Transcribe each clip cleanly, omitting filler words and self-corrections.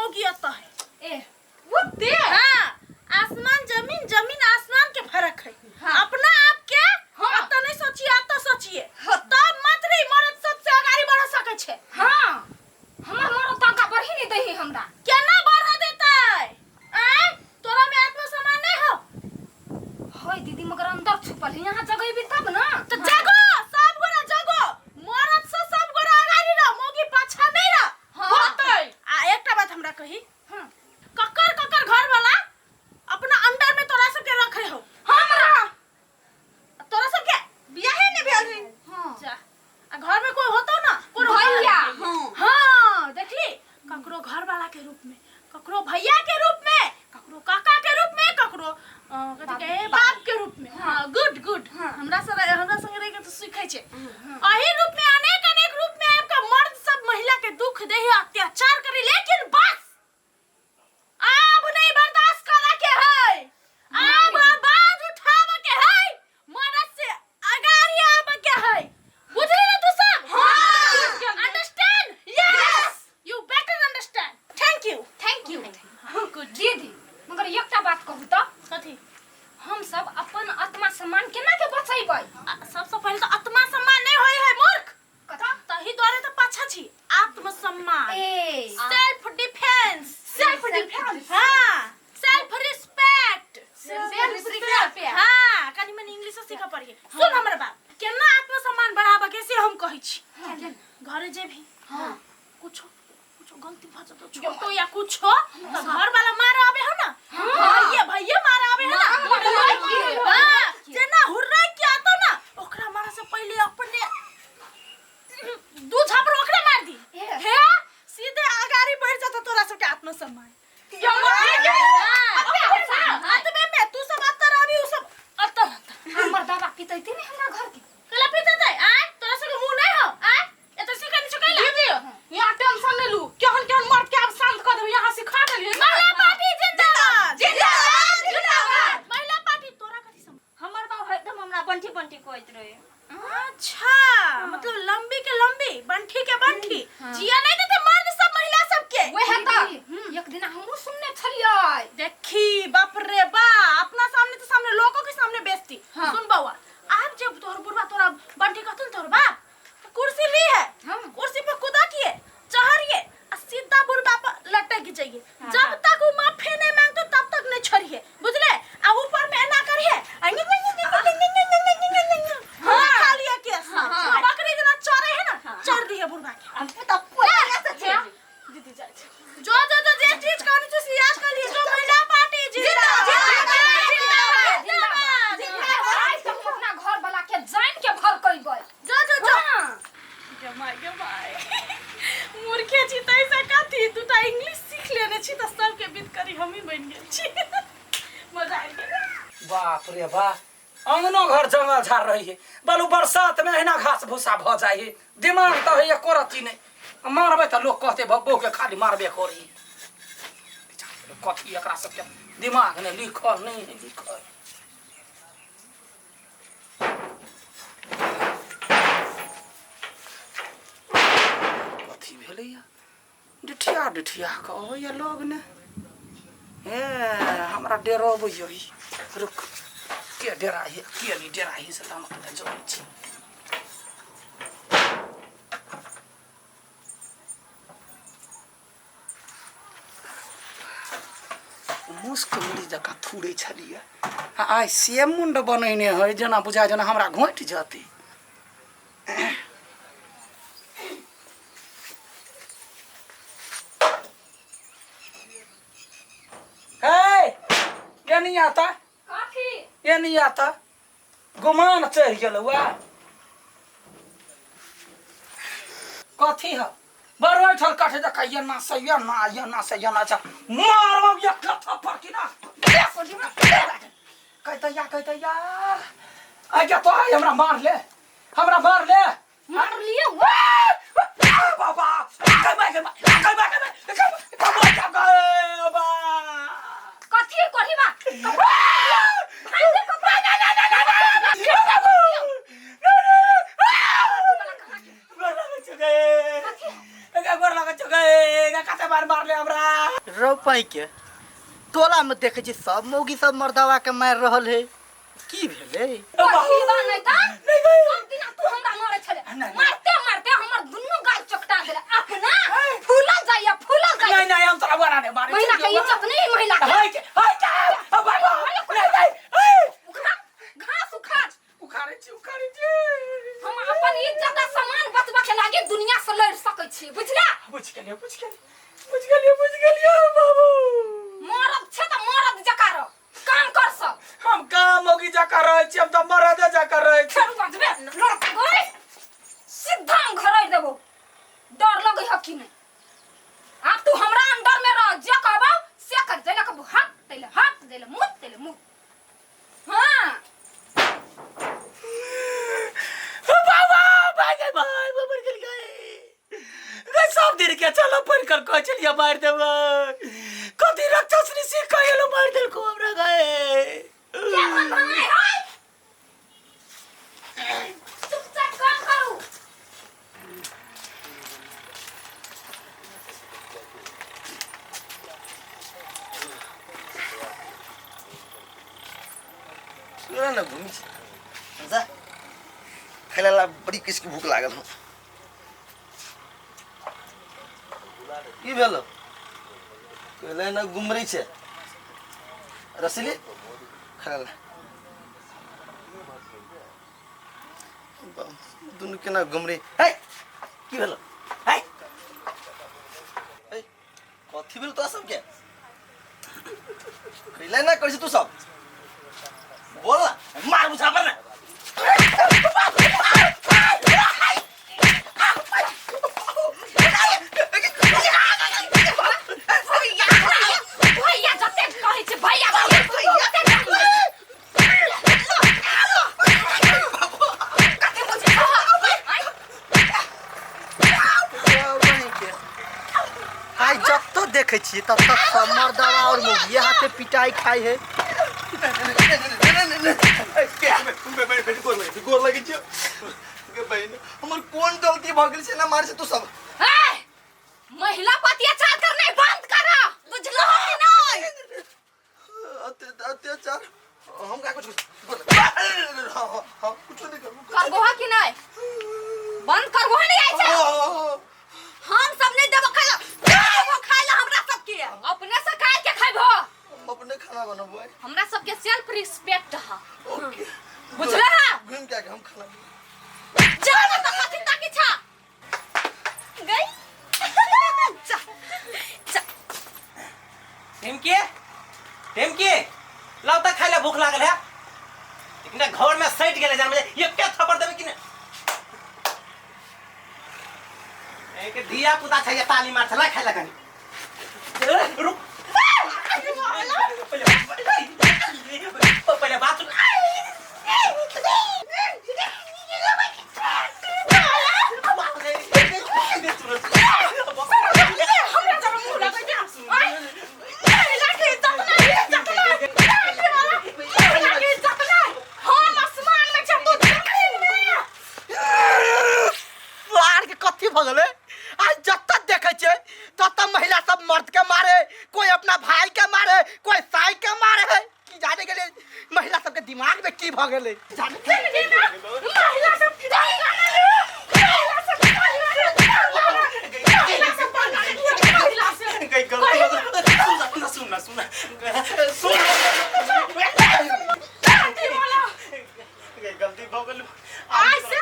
मोगी आता है। ए वो दे हाँ, आसमान जमीन जमीन आसमान के फर्क है। हाँ। अपना आप के हाँ। आता नहीं सोचिए, आता सोचिए तब मात्र ही मर्द सबसे आगाड़ी बढ़ सके छे। हां हमर मोर ताका बढ़ी नहीं दही हमरा केना बढ़ा देता है? आय तोरा में आत्मसम्मान नहीं हो? होय दीदी मगर अंदर छुपल है, यहां जगह भी तब ना तो जागो, सब गोरा जागो। मर्द से सब गोरा आगाड़ी रह, मोगी पाछा नहीं रह। हाँ। होतै। आ एकटा बात हमरा कही, हां ककर ककर घर वाला अपना अंडर में तोरा सब के रखे हो? हमरा तोरा सब के बियाह नहीं भेल है? हां जा आ घर में कोई होतो ना, कोई भैया हां देखली, ककरो घर वाला के रूप में, ककरो भैया के रूप में, ककरो काका के रूप में, ककरो कथि के बाप के रूप में। हां गुड गुड। हमरा संग रह के तो सीखै छै। अही रूप में अनेक अनेक रूप में आपका मर्द सब महिला के दुख देही, अत्याचार करी, लेकिन बस अब नहीं बर्दाश्त करे के है। अब आवाज उठावे के है, मर्द से आगाड़ी आवे के है। बुझली ना तू सब? हां understand? Yes you better understand. Thank you good. दीदी मगर एकटा बात कहू त कथी? हम सब अपन आत्मा सम्मान केना के बचैबै? सबसे पहले तो आत्मा सम्मान नहीं होय है मूर्ख। कथा तही द्वारे तो पाछा छी। आत्मसम्मान, ए सेल्फ डिफेंस, सेल्फ डिफेंस हां सेल्फ रिस्पेक्ट, सेल्फ रिस्पेक्ट हां कनी मनी इंग्लिश सीखा पड़िए। सुन हमर बात, केना आत्मसम्मान बढ़ाबा के से हम कहै छी। घरे जे भी हां कुछ गलती भ जातो छोटो या कुछ हो तो घर वाला मार आवे हो ना, भैया भैया मार आवे हो ना, हां जेना हुर्रा के आतो ना, ओकरा मारे से पहले अपने दू झापड़ ओकरा मार दी हे, सीधे आगाड़ी बढ़ जातो तोरा सब के आत्मसम्मान। आत्मे में तू सब अत्तर अभी उ सब अत्तर हमर दादा पितैते नहीं हमरा घर के कला पितते आय तोरा सब के मुंह नहीं हो आय ए तो सिखा नहीं चुकैला दीदी। यहां टेंशन ले लू, केहन केहन मर के अब शांत कर दे, यहां सिखा देलिए। महिला पार्टी जिंदाबाद जिंदाबाद जिंदाबाद। महिला पार्टी तोरा कथि सम हमर बाप एकदम हमरा बंठी बंठी कहत रहे। अच्छा मतलब लंबी के लंबी बंठी के बंठी जिया नहीं देते मर्द सब महिला सब के ओहे त एक दिन हमहु सुनने छलियै। देखी बाप रे बा, अपना सामने तो सामने लोगों के सामने बेइज्जती। सुन बउआ, आप जब तोहर बुढ़वा तोरा बंठी कहतन तोहर बाप तो कुर्सी ली है, कुर्सी पे कूदा किए चढ़िए और सीधा बुढ़वा पर लटक जाइए। जब तक वो माफी नहीं मांगतो तब तक नहीं छोड़िए, बुझले? आ ऊपर में ना करिए हां खा लिया केस बकरी जना चढ़े है ना, चढ़ दिए बुढ़वा के। हम तो पोला से छे दीदी जाए जो जे चीज कहनी थी याद कर लिए। जो महिला पार्टी जिंदाबाद जिंदाबाद जिंदाबाद आज तक अपना घर वाला के जान के भर कइबै। जो गमाई मूर्खे छी तैसे कथी, तू त इंग्लिश सीख लेने छी त सब के बीत करी हम ही बन गेल छी। मजा आ गेल। बाप रे बा, अंगनो घर जंगल झाड़ रही है, बालू बरसात में अहिना घास भूसा भ जाए, दिमाग तो है एको रत्ती नहीं। मारबे तो लोग कहते बब्बो के खाली मारबे करी, कथी एकरा सबके दिमाग ने लिखल नहीं है लिखल। कथी भेलैया डिठिया डिठिया कहैया लोग ने, हे हमरा डेराबै यही। रुक के डेरा है के नहीं डेरा है से हम पता जोड़ै छी। मुस्क मुड़ी जका थूड़े छलिए, आइ से मुंड बनैने है जेना बुझा जेना हमरा घोंट जते। ये नहीं आता, काफी ये नहीं आता, गुमान चढ़ गेल हुआ। कथी है बरवाई ठल काटे जका ये ना से ये ना से ये ना अच्छा मारवा ये कथा पकी ना कहता या आ क्या तो आई हमरा मार ले मार लिए बाबा कथी कहिबा मार ले हमरा रोपाई के टोला में देखे छी सब मौगी सब मर्दावा के मार रहल है की भेले पहिला नहीं था सब दिन तू हमरा मारे छले मारते मारते हमर दुन्नु गाल चकटा गेले अपना फूला जाइया नहीं नहीं हम तोरा बना दे मारे महिला के इज्जत नहीं महिला के हाय अब बाबा घास उखाड़ उखाड़े छी हम अपन इज्जत आ सम्मान बचबा के लागे दुनिया से लड़ सकै छी बुझला बुझ गेलियो बाबू मरद छे त मरद जका रह काम कर सब हम काम होगी जाकर रहे छी हम तो मरद जाकर रहे छी छरू बजबे लड़क गई सीधा हम घर आ देबो डर लगै ह कि नहीं अब तू हमरा अंडर में रह जे कहबो से कर देला के हाथ देले मुत हां बाबा भाई मर गए सब दिन के चलो पढ़ कर कह चलिए मार देबो कथी राक्षसनी से कहलो मार देल को हमरा गए क्या मन भाई हाय चुपचाप काम करू ना घूमी जा खेला बड़ी किसकी भूख लागल हो की भेलो कहले ना घुमरी छे रसली खेला दुनु के ना घुमरी है की भेलो है कथी भेल तो सब के कहले ना करछ तू सब बोल ना मार बुझा पर ना भैया जते कहै छै भैया आई जब तो देखे छी तब तक समर दवा और मुगिया हाथे पिटाई खाई है गोर लगी छ के बहन हमर कोन गलती भ गेल छै ना मार से तू सब महिला पर अत्याचार करने बंद करा बुझलो कि नहीं अत्याचार हम का कुछ कुछ नहीं करबो है कि नहीं बंद करबो है नहीं ऐसे हम सब नहीं देबो खाइला हमरा सब के अपने से खाए के खाइबो हम अपने खाना बनाबो हमरा सब के सेल्फ रिस्पेक्ट है ओके बुझला घूम के हम खाना चल तो कथि ताकि छा गई टेमके लौटा खाइला भूख लागल है लेकिन घर में सैट गेले जान मुझे ये क्या थप्पड़ देबे कि ने एक धिया पुता छै ताली मार छला खाइला कनी रुक पहले बात महिला सब मर्द के मारे कोई अपना भाई के मारे कोई साई के मारे की जाने के लिए महिला सबके दिमाग में की भ गेले गलती भ गेल ऐसे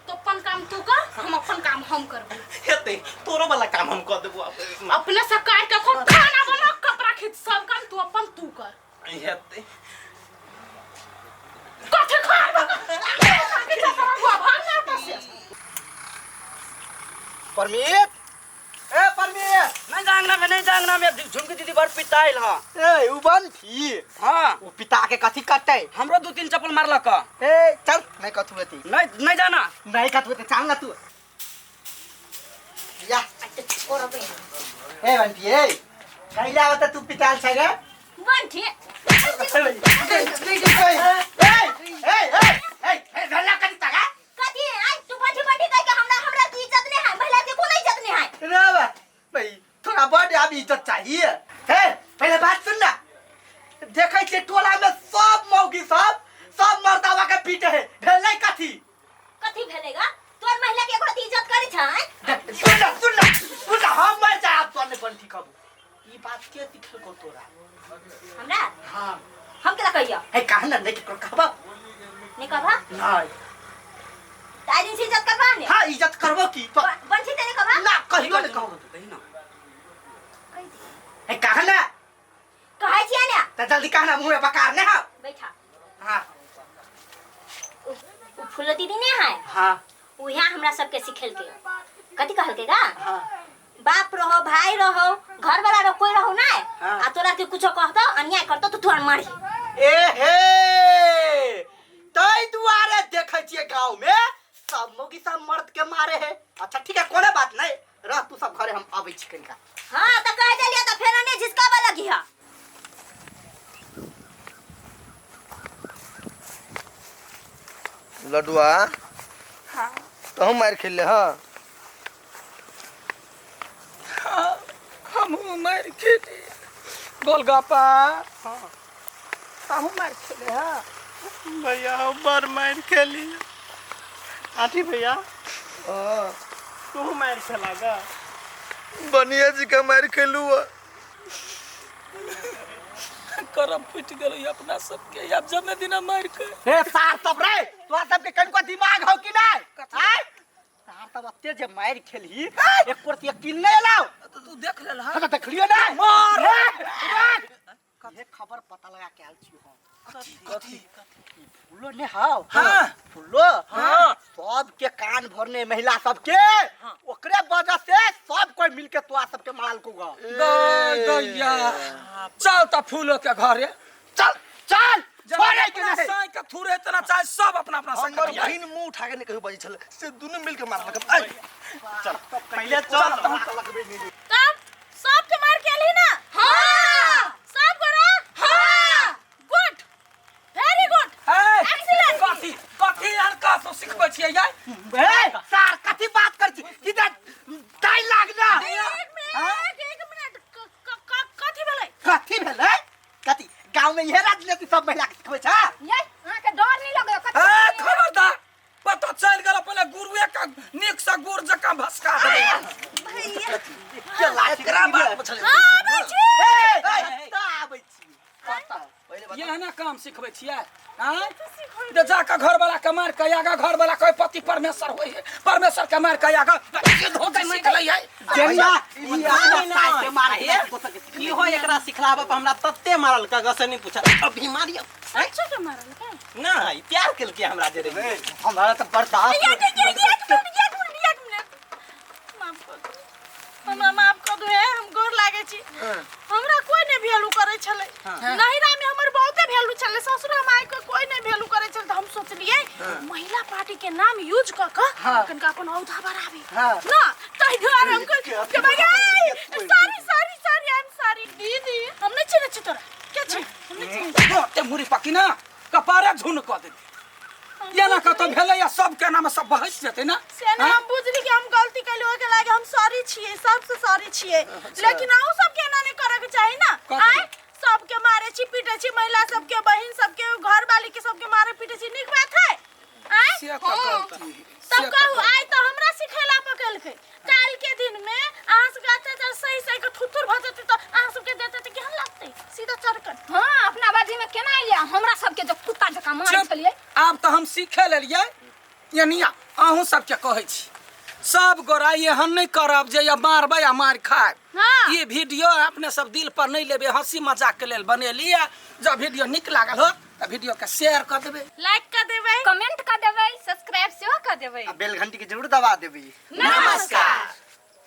तो अपन काम तू कर हम अपन काम हम करबो हेते तोरो वाला काम हम कर देबो अपने से काट के खूब खाना बना कपड़ा खींच सब काम तू अपन तू कर हेते कथे खाइबो आगे चल रहा भागना तो से परमीत ए परमीत नहीं जांगना में झुमकी दीदी बड़ पिटाइल हां ए उबन थी हां वो पिता के कथी करते हमरो दो तीन चप्पल मारलक ए चल नहीं कथू बेटी नहीं जाना नहीं कथू बेटी चल ना तू या ए बंटी ए कैला होता तू पिटाल छै रे बंठी ए झल्ला कथी तगा कथी आई तू बंठी बंठी कह के हमरा की इज्जत नहीं है महिला के कोनो इज्जत नहीं है रे भाई थोड़ा इज्जत चाहिए है। पहले बात सुन ना, देखे छे टोला में सब मौगी सब मर्दावा के पीटे है, भेलै कथी कथी भेलेगा? तोर महिला के एगो इज्जत करै छै? सुन ना, हम मर जाए आप तोने बंटी कबू। ई बात के दिखल को तोरा? हमरा हां हम केला कहियो? है कहां ना नहीं को कहबा नहीं कहबा? नहीं तारी से इज्जत करबा ने? हां इज्जत करबो की तो बंसी ते नहीं कहबा? ना कहियो ने कहबो कही ना है कहां ना कहै छियै ने? त जल्दी कहना मुंह में पकार ने हां बैठा। हां उ फूल दीदी ने है? हां उ यहाँ हमरा सबके सिखेल के कथी कहल के गा? हां बाप रहो भाई रहो घर वाला रहो कोई रहो ना हाँ। आ तोरा के कुछो कहतो अन्याय करतो तो तोर मारी। ए हे तई दुआरे देखे छिए गांव में सब मौगी सब मर्द के मारे है। अच्छा ठीक है कोने बात नहीं, रह तू सब घरे हम आबै छी कनिका। हां त कह देलिए त फेर ने झिसकाबा लगी है। लडुआ हाँ तो हम मार खेले हाँ हम मार खेले गोलगप्पा। हाँ हम मार खेले हाँ भैया हम बार मार खेली आठी भैया हाँ तू मार खेलागा? बनिया जी का मार खेलू करम फुट गेल अपना सबके, अब जमे दिन मार के। ए सार सब रे तोरा सबके कनिको दिमाग हो कि नहीं? हैं सार सब अत्ते जे मार खेली एक प्रति किल नहीं लाओ तू देख ले हाँ तो देखलियो ना मार ये खबर पता लगा के आल छी हम। कथी फुल्लो ने हां हाँ फुल्लो हाँ सब के कान भरने महिला सबके ओकरे वजह से सब कोई मिलके तोरा सबके माल को गा दैया चल त फूलो के घरे चल चल छोड़े के नहीं साई के थुरे तना चाहे सब अपना अपना संग हमर करिया। बहिन मुंह उठा के नहीं कहियो बजी छले से दोनों मिल के मारलक। चल पहले चल तब सब के मार के आली ना? हां सब गोरा? हां गुड वेरी गुड एक्सीलेंट। कथी कथी यार का तो सिखबै छियै यार? ए सार कथी बात कर छी किधर टाइम लागना एक मिनट कथी भेलै? कथी भेलै कथी गांव में यह राजनीति सब महिला के सिखबै छ? ये हां के डर नहीं लगे कथी? ए खबरदार पता चल गेल पहले गुरुए का नीक से गुर जका भसका देबै। भैया के लायक एकरा बात में छले हां आबै छी। ए आबै छी पता पहले बता ये ना काम सिखबै छियै हैं? तो जाकर घर वाला के मार के आगा घर वाला कोई पति परमेश्वर होय है, परमेश्वर के मार के आगा धोके सिखलै है। जेना ई अपना साइड के मारे हे की हो एकरा सिखलाबे पर हमरा तत्ते मारल का गसे नहीं पूछा अभी मारियो अच्छा के मारल का? नहीं प्यार केल के हमरा जे रे हमारा तो बर्दाश्त एक मिनट माफ कर दो, हमरा माफ कर दो है हम गोर लागे छी। हमरा कोई ने वैल्यू करे छले, नहिरा में हमर बहुते वैल्यू छले, ससुर माई को कोई ने वैल्यू करे छले त हम सोचलिए महिला पार्टी के नाम यूज क कनका अपन औधा बढ़ाबी ना तै द्वारा हम के भाई सॉरी आई एम सॉरी दीदी हम नहीं चिन्ह छी तोरा के छी हम नहीं चिन्ह। ते मुरी पकी ना कपारे झुन क दे या ना कतो भेले या सब के नाम सब बहस जेते ना से ना हम बुझली कि हम गलती कैलो के लागे हम सॉरी छिए सबसे सॉरी छिए, लेकिन आउ सब के ना नहीं करे के चाहिए ना। आय सबके मारे छी पीटे छी महिला सबके बहन सबके घर वाली के सबके मारे पीटे छी निक बात है? आय से का गलती तब कहू आय तो हमरा सिखेला पकल के काल के दिन में आहां सब गाते त सही सही के थुथुर भ जते त आहां सब के देते त केहन लागते सीधा चरकन। हां अपना बाजी में केना आइया हमरा सब के जो कुत्ता जका मार छलिए। अब तो हम सीखे लेलिए यानिया अहूं सब के कहै छी सब गोरा एहन नहीं करब जे या मारबै या मार खाए। हां ये वीडियो अपने सब दिल पर नहीं लेबे, हंसी मजाक के लेल बनेलिए। जब वीडियो निक लागल हो त वीडियो के शेयर कर देबे, लाइक कर देबै, कमेंट कर देबै, सब्सक्राइब सेहो कर देबै, बेल घंटी के जरूर दबा देबी। नमस्कार।